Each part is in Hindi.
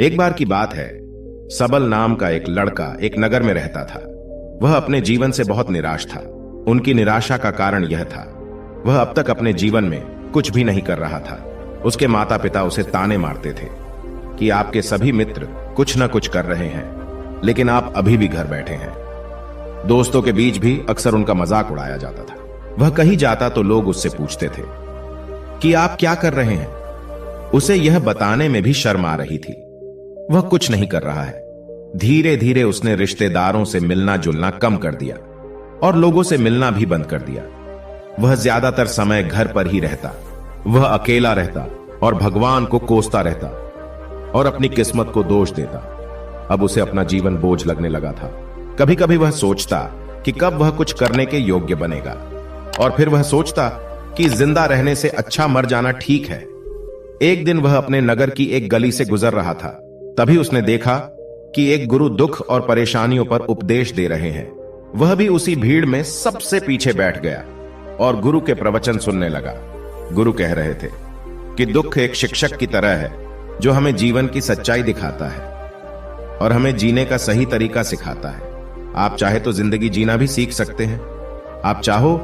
एक बार की बात है, सबल नाम का एक लड़का एक नगर में रहता था। वह अपने जीवन से बहुत निराश था। उनकी निराशा का कारण यह था, वह अब तक अपने जीवन में कुछ भी नहीं कर रहा था। उसके माता पिता उसे ताने मारते थे कि आपके सभी मित्र कुछ न कुछ कर रहे हैं, लेकिन आप अभी भी घर बैठे हैं। दोस्तों के बीच भी अक्सर उनका मजाक उड़ाया जाता था। वह कहीं जाता तो लोग उससे पूछते थे कि आप क्या कर रहे हैं। उसे यह बताने में भी शर्म आ रही थी। वह कुछ नहीं कर रहा है। धीरे धीरे उसने रिश्तेदारों से मिलना जुलना कम कर दिया और लोगों से मिलना भी बंद कर दिया। वह ज्यादातर समय घर पर ही रहता। वह अकेला रहता और भगवान को कोसता रहता और अपनी किस्मत को दोष देता। अब उसे अपना जीवन बोझ लगने लगा था। कभी कभी वह सोचता कि कब वह कुछ करने के योग्य बनेगा, और फिर वह सोचता कि जिंदा रहने से अच्छा मर जाना ठीक है। एक दिन वह अपने नगर की एक गली से गुजर रहा था। तभी उसने देखा कि एक गुरु दुख और परेशानियों पर उपदेश दे रहे हैं। वह भी उसी भीड़ में सबसे पीछे बैठ गया और गुरु के प्रवचन सुनने लगा। गुरु कह रहे थे कि दुख एक शिक्षक की तरह है जो हमें जीवन की सच्चाई दिखाता है और हमें जीने का सही तरीका सिखाता है। आप चाहे तो जिंदगी जीना भी सीख सकते हैं। आप चाहो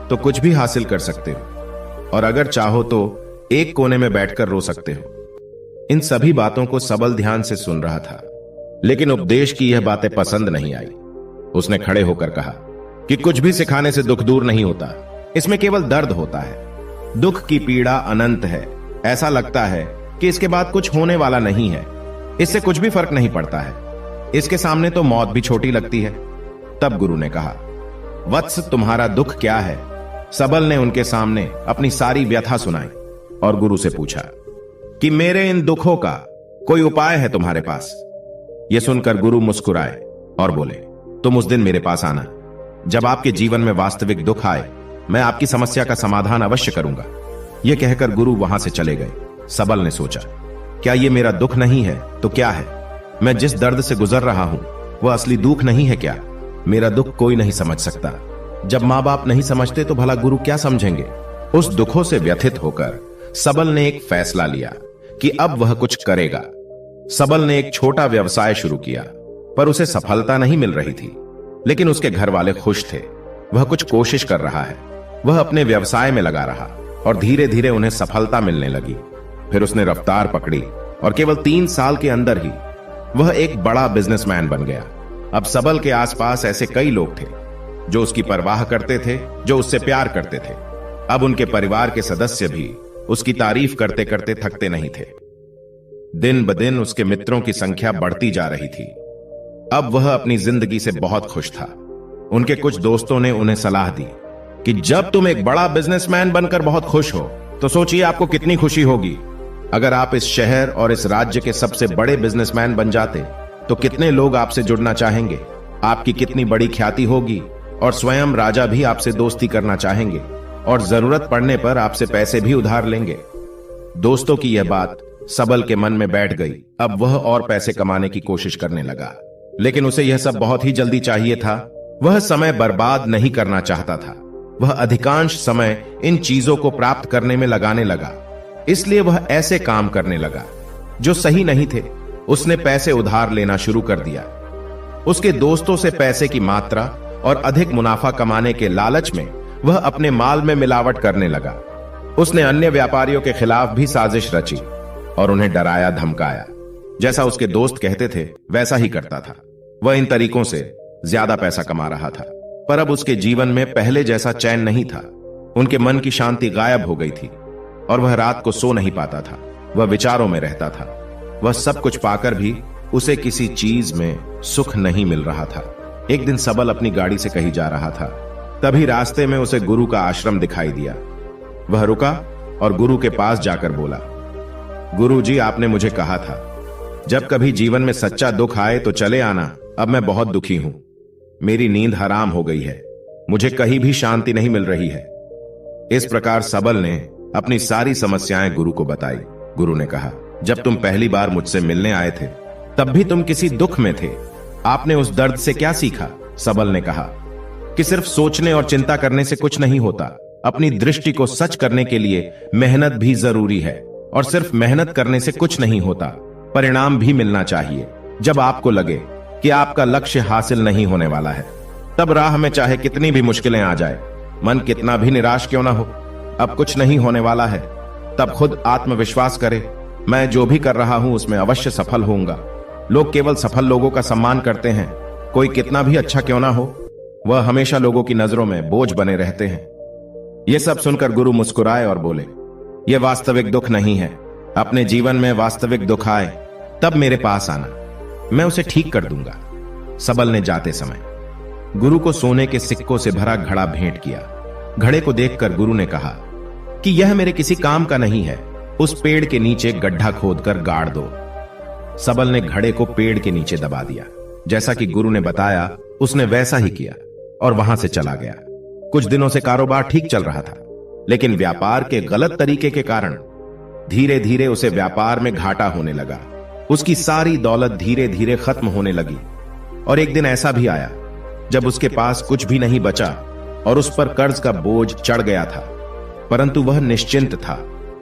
तो कुछ भी हासिल कर सकते हो, और अगर चाहो तो एक कोने में बैठकर रो सकते हो। इन सभी बातों को सबल ध्यान से सुन रहा था, लेकिन उपदेश की यह बातें पसंद नहीं आई। उसने खड़े होकर कहा कि कुछ भी सिखाने से दुख दूर नहीं होता, इसमें केवल दर्द होता है। दुख की पीड़ा अनंत है। ऐसा लगता है कि इसके बाद कुछ होने वाला नहीं है। इससे कुछ भी फर्क नहीं पड़ता है। इसके सामने तो मौत भी छोटी लगती है। तब गुरु ने कहा, वत्स, तुम्हारा दुख क्या है? सबल ने उनके सामने अपनी सारी व्यथा सुनाई और गुरु से पूछा कि मेरे इन दुखों का कोई उपाय है तुम्हारे पास? यह सुनकर गुरु मुस्कुराए और बोले, तुम उस दिन मेरे पास आना जब आपके जीवन में वास्तविक दुख आए। मैं आपकी समस्या का समाधान अवश्य करूंगा। यह कहकर गुरु वहां से चले गए। सबल ने सोचा, क्या यह मेरा दुख नहीं है तो क्या है? मैं जिस दर्द से गुजर रहा हूं वह असली दुख नहीं है क्या? मेरा दुख कोई नहीं समझ सकता। जब मां बाप नहीं समझते तो भला गुरु क्या समझेंगे? उस दुखों से व्यथित होकर सबल ने एक फैसला लिया कि अब वह कुछ करेगा। सबल ने एक छोटा व्यवसाय शुरू किया, पर उसे सफलता नहीं मिल रही थी। लेकिन उसके घर वाले खुश थे। वह कुछ कोशिश कर रहा है। वह अपने व्यवसाय में लगा रहा और धीरे धीरे उन्हें सफलता मिलने लगी। फिर उसने रफ्तार पकड़ी और केवल 3 साल के अंदर ही वह एक बड़ा बिजनेसमैन बन गया। अब सबल के आसपास ऐसे कई लोग थे जो उसकी परवाह करते थे, जो उससे प्यार करते थे। अब उनके परिवार के सदस्य भी उसकी तारीफ करते करते थकते नहीं थे। दिन ब दिन उसके मित्रों की संख्या बढ़ती जा रही थी। अब वह अपनी जिंदगी से बहुत खुश था। उनके कुछ दोस्तों ने उन्हें सलाह दी कि जब तुम एक बड़ा बिजनेसमैन बनकर बहुत खुश हो तो सोचिए आपको कितनी खुशी होगी अगर आप इस शहर और इस राज्य के सबसे बड़े बिजनेसमैन बन जाते तो कितने लोग आपसे जुड़ना चाहेंगे। आपकी कितनी बड़ी ख्याति होगी और स्वयं राजा भी आपसे दोस्ती करना चाहेंगे और जरूरत पड़ने पर आपसे पैसे भी उधार लेंगे। दोस्तों की यह बात सबल के मन में बैठ गई। अब वह और पैसे कमाने की कोशिश करने लगा, लेकिन उसे यह सब बहुत ही जल्दी चाहिए था। वह समय बर्बाद नहीं करना चाहता था। वह अधिकांश समय इन चीजों को प्राप्त करने में लगाने लगा। इसलिए वह ऐसे काम करने लगा जो सही नहीं थे। उसने पैसे उधार लेना शुरू कर दिया। उसके दोस्तों से पैसे की मात्रा और अधिक मुनाफा कमाने के लालच में वह अपने माल में मिलावट करने लगा। उसने अन्य व्यापारियों के खिलाफ भी साजिश रची और उन्हें डराया धमकाया। जैसा उसके दोस्त कहते थे वैसा ही करता था। वह इन तरीकों से ज्यादा पैसा कमा रहा था, पर अब उसके जीवन में पहले जैसा चैन नहीं था। उनके मन की शांति गायब हो गई थी और वह रात को सो नहीं पाता था। वह विचारों में रहता था। वह सब कुछ पाकर भी उसे किसी चीज में सुख नहीं मिल रहा था। एक दिन सबल अपनी गाड़ी से कहीं जा रहा था। तभी रास्ते में उसे गुरु का आश्रम दिखाई दिया। वह रुका और गुरु के पास जाकर बोला, गुरु जी, आपने मुझे कहा था जब कभी जीवन में सच्चा दुख आए तो चले आना। अब मैं बहुत दुखी हूं। मेरी नींद हराम हो गई है। मुझे कहीं भी शांति नहीं मिल रही है। इस प्रकार सबल ने अपनी सारी समस्याएं गुरु को बताई। गुरु ने कहा, जब तुम पहली बार मुझसे मिलने आए थे तब भी तुम किसी दुख में थे। आपने उस दर्द से क्या सीखा? सबल ने कहा कि सिर्फ सोचने और चिंता करने से कुछ नहीं होता। अपनी दृष्टि को सच करने के लिए मेहनत भी जरूरी है, और सिर्फ मेहनत करने से कुछ नहीं होता। परिणाम भी मिलना चाहिए। जब आपको लगे कि आपका लक्ष्य हासिल नहीं होने वाला है, तब राह में चाहे कितनी भी मुश्किलें आ जाए, मन कितना भी निराश क्यों ना हो, अब कुछ नहीं होने वाला है, तब खुद आत्मविश्वास करे, मैं जो भी कर रहा हूं उसमें अवश्य सफल होऊंगा। लोग केवल सफल लोगों का सम्मान करते हैं। कोई कितना भी अच्छा क्यों ना हो, वह हमेशा लोगों की नजरों में बोझ बने रहते हैं। यह सब सुनकर गुरु मुस्कुराए और बोले, यह वास्तविक दुख नहीं है। अपने जीवन में वास्तविक दुख आए तब मेरे पास आना, मैं उसे ठीक कर दूंगा। सबल ने जाते समय गुरु को सोने के सिक्कों से भरा घड़ा भेंट किया। घड़े को देखकर गुरु ने कहा कि यह मेरे किसी काम का नहीं है, उस पेड़ के नीचे गड्ढा खोदकर गाड़ दो। सबल ने घड़े को पेड़ के नीचे दबा दिया। जैसा कि गुरु ने बताया उसने वैसा ही किया और वहां से चला गया। कुछ दिनों से कारोबार ठीक चल रहा था, लेकिन व्यापार के गलत तरीके के कारण धीरे धीरे उसे व्यापार में घाटा होने लगा। उसकी सारी दौलत धीरे धीरे खत्म होने लगी और एक दिन ऐसा भी आया जब उसके पास कुछ भी नहीं बचा और उस पर कर्ज का बोझ चढ़ गया था। परंतु वह निश्चिंत था,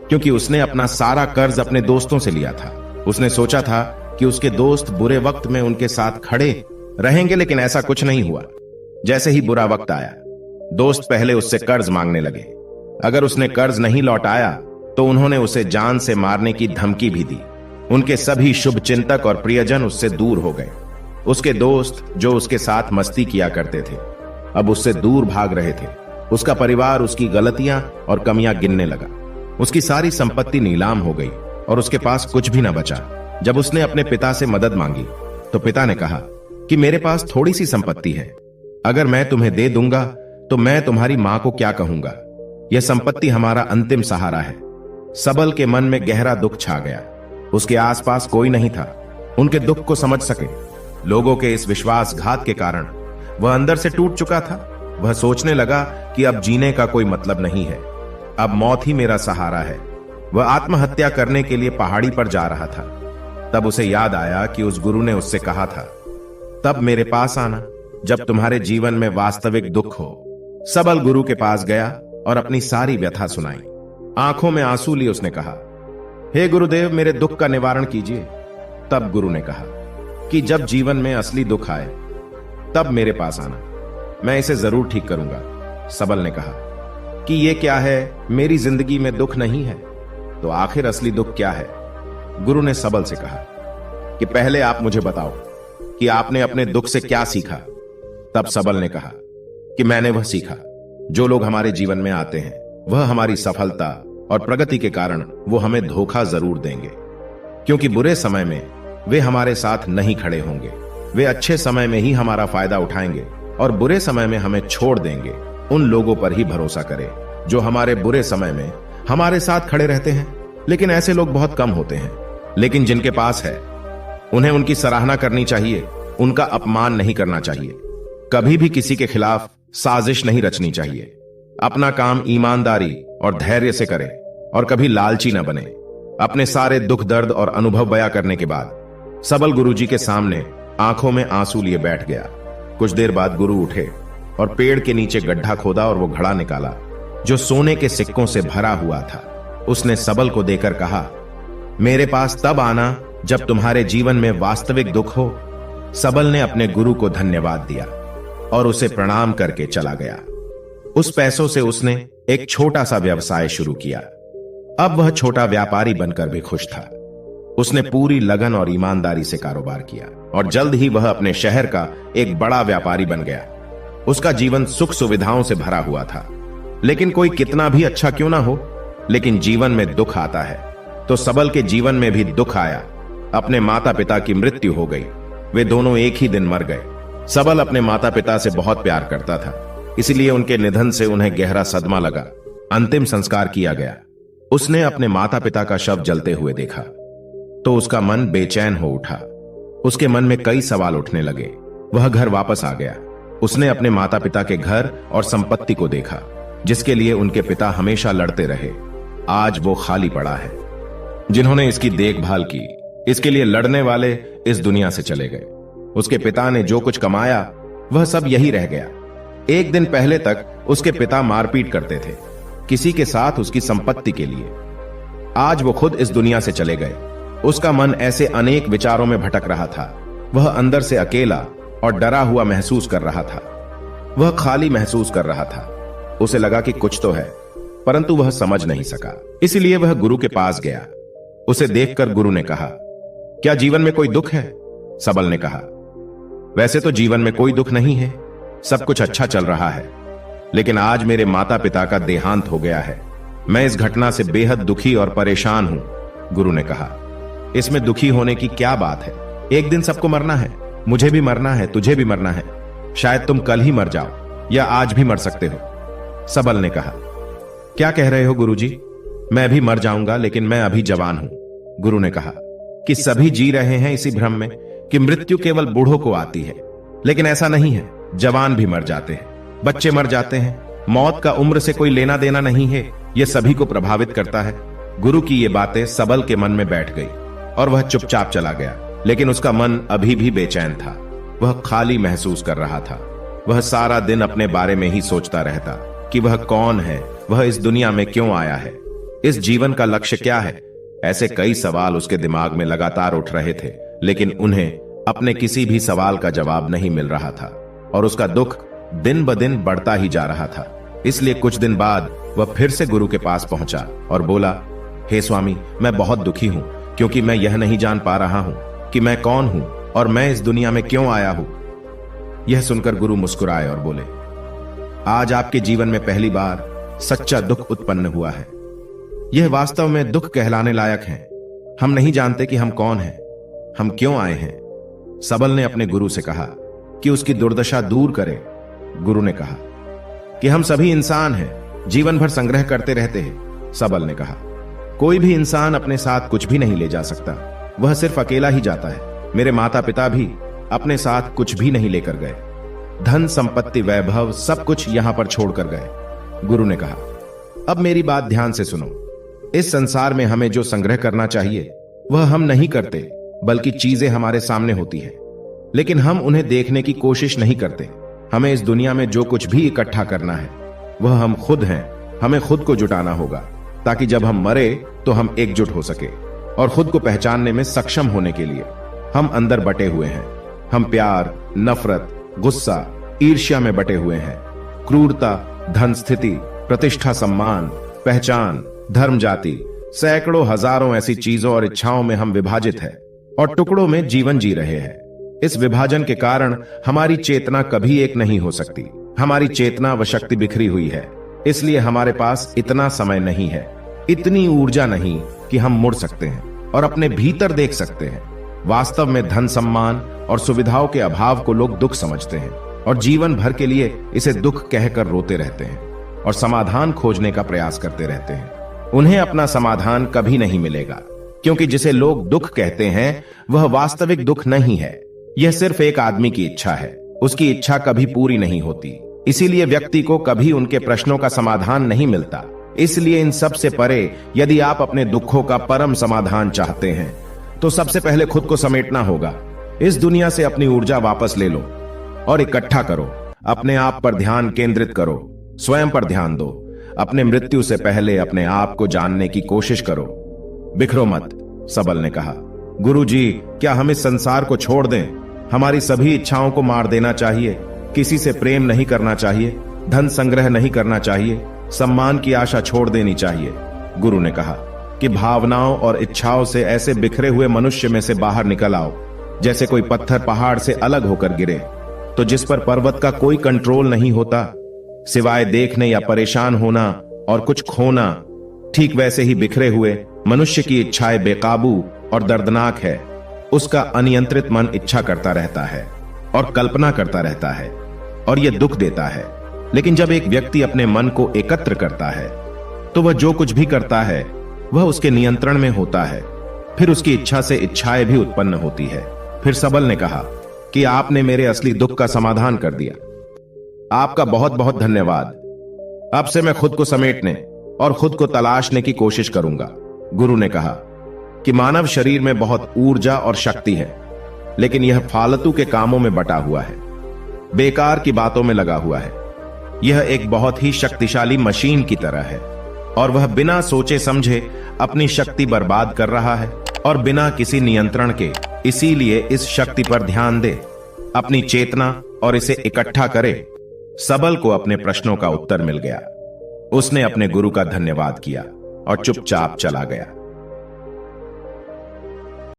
क्योंकि उसने अपना सारा कर्ज अपने दोस्तों से लिया था। उसने सोचा था कि उसके दोस्त बुरे वक्त में उनके साथ खड़े रहेंगे, लेकिन ऐसा कुछ नहीं हुआ। जैसे ही बुरा वक्त आया, दोस्त पहले उससे कर्ज मांगने लगे। अगर उसने कर्ज नहीं लौटाया तो उन्होंने उसे जान से मारने की धमकी भी दी। उनके सभी शुभ चिंतक और प्रियजन उससे दूर हो गए। उसके दोस्त जो उसके साथ मस्ती किया करते थे, अब उससे दूर भाग रहे थे। उसका परिवार उसकी गलतियां और कमियां गिनने लगा। उसकी सारी संपत्ति नीलाम हो गई और उसके पास कुछ भी न बचा। जब उसने अपने पिता से मदद मांगी तो पिता ने कहा कि मेरे पास थोड़ी सी संपत्ति है, अगर मैं तुम्हें दे दूंगा तो मैं तुम्हारी मां को क्या कहूंगा। यह संपत्ति हमारा अंतिम सहारा है। सबल के मन में गहरा दुख छा गया। उसके आसपास कोई नहीं था उनके दुख को समझ सके। लोगों के इस विश्वासघात के कारण वह अंदर से टूट चुका था। वह सोचने लगा कि अब जीने का कोई मतलब नहीं है, अब मौत ही मेरा सहारा है। वह आत्महत्या करने के लिए पहाड़ी पर जा रहा था। तब उसे याद आया कि उस गुरु ने उससे कहा था, तब मेरे पास आना जब तुम्हारे जीवन में वास्तविक दुख हो। सबल गुरु के पास गया और अपनी सारी व्यथा सुनाई। आंखों में आंसू लिए उसने कहा, हे गुरुदेव, मेरे दुख का निवारण कीजिए। तब गुरु ने कहा कि जब जीवन में असली दुख आए तब मेरे पास आना, मैं इसे जरूर ठीक करूंगा। सबल ने कहा कि यह क्या है, मेरी जिंदगी में दुख नहीं है तो आखिर असली दुख क्या है। गुरु ने सबल से कहा कि पहले आप मुझे बताओ कि आपने अपने दुख से क्या सीखा। तब सबल ने कहा कि मैंने वह सीखा, जो लोग हमारे जीवन में आते हैं वह हमारी सफलता और प्रगति के कारण वो हमें धोखा जरूर देंगे, क्योंकि बुरे समय में वे हमारे साथ नहीं खड़े होंगे। वे अच्छे समय में ही हमारा फायदा उठाएंगे और बुरे समय में हमें छोड़ देंगे। उन लोगों पर ही भरोसा करें जो हमारे बुरे समय में हमारे साथ खड़े रहते हैं। लेकिन ऐसे लोग बहुत कम होते हैं, लेकिन जिनके पास है उन्हें उनकी सराहना करनी चाहिए, उनका अपमान नहीं करना चाहिए। कभी भी किसी के खिलाफ साजिश नहीं रचनी चाहिए। अपना काम ईमानदारी और धैर्य से करें और कभी लालची न बने। अपने सारे दुख दर्द और अनुभव बयां करने के बाद सबल गुरुजी के सामने आंखों में आंसू लिए बैठ गया। कुछ देर बाद गुरु उठे और पेड़ के नीचे गड्ढा खोदा और वो घड़ा निकाला जो सोने के सिक्कों से भरा हुआ था। उसने सबल को देकर कहा, मेरे पास तब आना जब तुम्हारे जीवन में वास्तविक दुख हो। सबल ने अपने गुरु को धन्यवाद दिया और उसे प्रणाम करके चला गया। उस पैसों से उसने एक छोटा सा व्यवसाय शुरू किया। अब वह छोटा व्यापारी बनकर भी खुश था। उसने पूरी लगन और ईमानदारी से कारोबार किया और जल्द ही वह अपने शहर का एक बड़ा व्यापारी बन गया। उसका जीवन सुख सुविधाओं से भरा हुआ था। लेकिन कोई कितना भी अच्छा क्यों ना हो, लेकिन जीवन में दुख आता है। तो सबल के जीवन में भी दुख आया। अपने माता पिता की मृत्यु हो गई। वे दोनों एक ही दिन मर गए। सबल अपने माता पिता से बहुत प्यार करता था, इसलिए उनके निधन से उन्हें गहरा सदमा लगा। अंतिम संस्कार किया गया। उसने अपने माता पिता का शव जलते हुए देखा तो उसका मन बेचैन हो उठा। उसके मन में कई सवाल उठने लगे। वह घर वापस आ गया। उसने अपने माता पिता के घर और संपत्ति को देखा, जिसके लिए उनके पिता हमेशा लड़ते रहे। आज वो खाली पड़ा है। जिन्होंने इसकी देखभाल की, इसके लिए लड़ने वाले इस दुनिया से चले गए। उसके पिता ने जो कुछ कमाया वह सब यही रह गया। एक दिन पहले तक उसके पिता मारपीट करते थे किसी के साथ उसकी संपत्ति के लिए। आज वो खुद इस दुनिया से चले गए। उसका मन ऐसे अनेक विचारों में भटक रहा था। वह अंदर से अकेला और डरा हुआ महसूस कर रहा था। वह खाली महसूस कर रहा था। उसे लगा कि कुछ तो है, परंतु वह समझ नहीं सका। इसलिए वह गुरु के पास गया। उसे देखकर गुरु ने कहा, क्या जीवन में कोई दुख है? सबल ने कहा, वैसे तो जीवन में कोई दुख नहीं है, सब कुछ अच्छा चल रहा है, लेकिन आज मेरे माता पिता का देहांत हो गया है। मैं इस घटना से बेहद दुखी और परेशान हूं। गुरु ने कहा, इसमें दुखी होने की क्या बात है? एक दिन सबको मरना है, मुझे भी मरना है, तुझे भी मरना है। शायद तुम कल ही मर जाओ या आज भी मर सकते हो। सबल ने कहा, क्या कह रहे हो गुरुजी? मैं भी मर जाऊंगा, लेकिन मैं अभी जवान हूं। गुरु ने कहा कि सभी जी रहे हैं इसी भ्रम में कि मृत्यु केवल बूढ़ों को आती है, लेकिन ऐसा नहीं है। जवान भी मर जाते हैं, बच्चे मर जाते हैं। मौत का उम्र से कोई लेना देना नहीं है, यह सभी को प्रभावित करता है। गुरु की ये बातें सबल के मन में बैठ गई और वह चुपचाप चला गया, लेकिन उसका मन अभी भी बेचैन था। वह खाली महसूस कर रहा था। वह सारा दिन अपने बारे में ही सोचता रहता कि वह कौन है, वह इस दुनिया में क्यों आया है, इस जीवन का लक्ष्य क्या है। ऐसे कई सवाल उसके दिमाग में लगातार उठ रहे थे, लेकिन उन्हें अपने किसी भी सवाल का जवाब नहीं मिल रहा था और उसका दुख दिन ब दिन बढ़ता ही जा रहा था। इसलिए कुछ दिन बाद वह फिर से गुरु के पास पहुंचा और बोला, हे स्वामी, मैं बहुत दुखी हूं, क्योंकि मैं यह नहीं जान पा रहा हूं कि मैं कौन हूं और मैं इस दुनिया में क्यों आया हूं। यह सुनकर गुरु मुस्कुराए और बोले, आज आपके जीवन में पहली बार सच्चा दुख उत्पन्न हुआ है। यह वास्तव में दुख कहलाने लायक है। हम नहीं जानते कि हम कौन हैं, हम क्यों आए हैं। सबल ने अपने गुरु से कहा कि उसकी दुर्दशा दूर करे। गुरु ने कहा कि हम सभी इंसान हैं, जीवन भर संग्रह करते रहते हैं। सबल ने कहा, कोई भी इंसान अपने साथ कुछ भी नहीं ले जा सकता, वह सिर्फ अकेला ही जाता है। मेरे माता पिता भी अपने साथ कुछ भी नहीं लेकर गए, धन संपत्ति वैभव सब कुछ यहां पर छोड़कर गए। गुरु ने कहा, अब मेरी बात ध्यान से सुनो। इस संसार में हमें जो संग्रह करना चाहिए वह हम नहीं करते, बल्कि चीजें हमारे सामने होती है, लेकिन हम उन्हें देखने की कोशिश नहीं करते। हमें इस दुनिया में जो कुछ भी इकट्ठा करना है वह हम खुद हैं। हमें खुद को जुटाना होगा, ताकि जब हम मरे तो हम एकजुट हो सके और खुद को पहचानने में सक्षम होने के लिए। हम अंदर बटे हुए हैं। हम प्यार, नफरत, गुस्सा, ईर्ष्या में बटे हुए हैं। क्रूरता, धन, स्थिति, प्रतिष्ठा, सम्मान, पहचान, धर्म, जाति, सैकड़ों हजारों ऐसी चीजों और इच्छाओं में हम विभाजित हैं और टुकड़ों में जीवन जी रहे हैं। इस विभाजन के कारण हमारी चेतना कभी एक नहीं हो सकती। हमारी चेतना व शक्ति बिखरी हुई है, इसलिए हमारे पास इतना समय नहीं है, इतनी ऊर्जा नहीं कि हम मुड़ सकते हैं और अपने भीतर देख सकते हैं। वास्तव में धन, सम्मान और सुविधाओं के अभाव को लोग दुख समझते हैं और जीवन भर के लिए इसे दुख कहकर रोते रहते हैं और समाधान खोजने का प्रयास करते रहते हैं। उन्हें अपना समाधान कभी नहीं मिलेगा, क्योंकि जिसे लोग दुख कहते हैं वह वास्तविक दुख नहीं है। यह सिर्फ एक आदमी की इच्छा है। उसकी इच्छा कभी पूरी नहीं होती, इसीलिए व्यक्ति को कभी उनके प्रश्नों का समाधान नहीं मिलता। इसलिए इन सब से परे यदि आप अपने दुखों का परम समाधान चाहते हैं तो सबसे पहले खुद को समेटना होगा। इस दुनिया से अपनी ऊर्जा वापस ले लो और इकट्ठा करो। अपने आप पर ध्यान केंद्रित करो, स्वयं पर ध्यान दो। अपने मृत्यु से पहले अपने आप को जानने की कोशिश करो। बिखरो मत, सबल ने कहा। गुरुजी, क्या हम इस संसार को छोड़ दें? हमारी सभी इच्छाओं को मार देना चाहिए। किसी से प्रेम नहीं करना चाहिए, धन संग्रह नहीं करना चाहिए, सम्मान की आशा छोड़ देनी चाहिए। गुरु ने कहा कि भावनाओं और इच्छाओं से ऐसे बिखरे हुए मनुष्य में से बाहर निकल आओ, जैसे कोई पत्थर पहाड़ से अलग होकर गिरे तो जिस पर पर्वत का कोई कंट्रोल नहीं होता सिवाय देखने या परेशान होना और कुछ खोना। ठीक वैसे ही बिखरे हुए मनुष्य की इच्छाएं बेकाबू और दर्दनाक है। उसका अनियंत्रित मन इच्छा करता रहता है और कल्पना करता रहता है और यह दुख देता है। लेकिन जब एक व्यक्ति अपने मन को एकत्र करता है तो वह जो कुछ भी करता है वह उसके नियंत्रण में होता है। फिर उसकी इच्छा से इच्छाएं भी उत्पन्न होती है। फिर सबल ने कहा कि आपने मेरे असली दुख का समाधान कर दिया। आपका बहुत बहुत धन्यवाद। अब से मैं खुद को समेटने और खुद को तलाशने की कोशिश करूंगा। गुरु ने कहा कि मानव शरीर में बहुत ऊर्जा और शक्ति है, लेकिन यह फालतू के कामों में बटा हुआ है, बेकार की बातों में लगा हुआ है। यह एक बहुत ही शक्तिशाली मशीन की तरह है और वह बिना सोचे समझे अपनी शक्ति बर्बाद कर रहा है। और बिना किसी नियंत्रण के। इसीलिए इस शक्ति पर ध्यान दे, अपनी चेतना और इसे इकट्ठा करे। सबल को अपने प्रश्नों का उत्तर मिल गया। उसने अपने गुरु का धन्यवाद किया और चुपचाप चला गया।